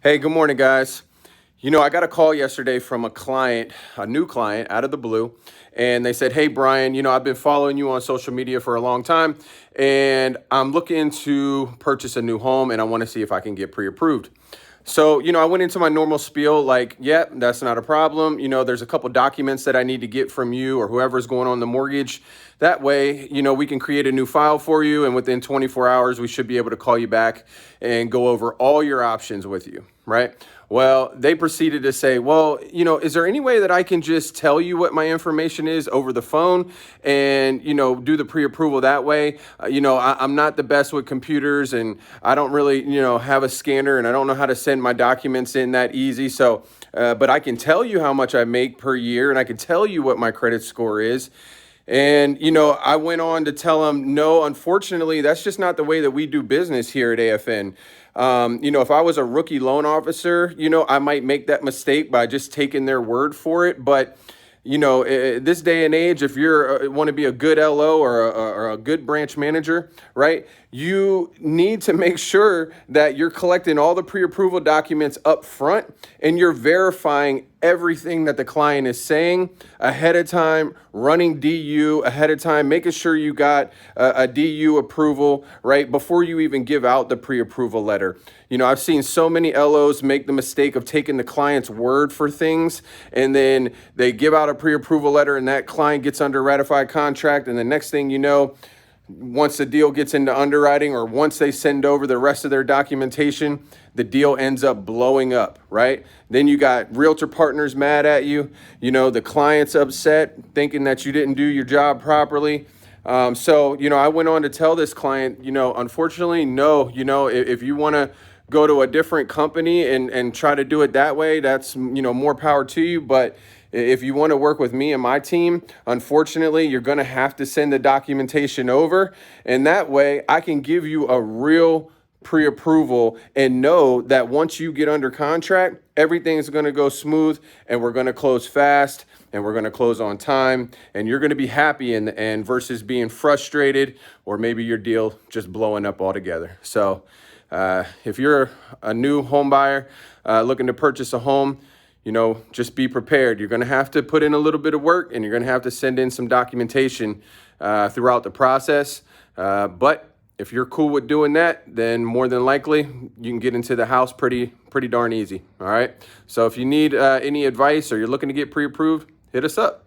Hey, good morning, guys. I got a call yesterday from a client, a new client out of the blue, and they said, "Hey, Brian, I've been following you on social media for a long time, and I'm looking to purchase a new home, and I want to see if I can get pre-approved." So, I went into my normal spiel like, yeah, that's not a problem. There's a couple documents that I need to get from you or whoever's going on the mortgage. That way, we can create a new file for you. And within 24 hours, we should be able to call you back and go over all your options with you, right? Well, they proceeded to say, well, is there any way that I can just tell you what my information is over the phone and, do the pre-approval that way? I'm not the best with computers and I don't really, have a scanner and I don't know how to send my documents in that easy. So, but I can tell you how much I make per year and I can tell you what my credit score is. And, I went on to tell them, no, unfortunately, that's just not the way that we do business here at AFN. If I was a rookie loan officer, I might make that mistake by just taking their word for it. But, this day and age, if you want to be a good LO or a good branch manager, right, you need to make sure that you're collecting all the pre-approval documents up front and you're verifying everything that the client is saying ahead of time, running DU ahead of time, making sure you got a DU approval, right, before you even give out the pre-approval letter. I've seen so many LOs make the mistake of taking the client's word for things, and then they give out a pre-approval letter and that client gets under ratified contract, and the next thing you know, once the deal gets into underwriting or once they send over the rest of their documentation, the deal ends up blowing up, right? Then you got realtor partners mad at you, the client's upset thinking that you didn't do your job properly. So, I went on to tell this client, unfortunately, no, if you want to go to a different company and try to do it that way, that's, more power to you. But if you want to work with me and my team, unfortunately, you're going to have to send the documentation over. And that way I can give you a real pre-approval and know that once you get under contract, everything's going to go smooth and we're going to close fast and we're going to close on time and you're going to be happy in the end versus being frustrated or maybe your deal just blowing up altogether. So if you're a new home buyer looking to purchase a home, just be prepared. You're going to have to put in a little bit of work and you're going to have to send in some documentation throughout the process. But if you're cool with doing that, then more than likely you can get into the house pretty darn easy. All right. So if you need any advice or you're looking to get pre-approved, hit us up.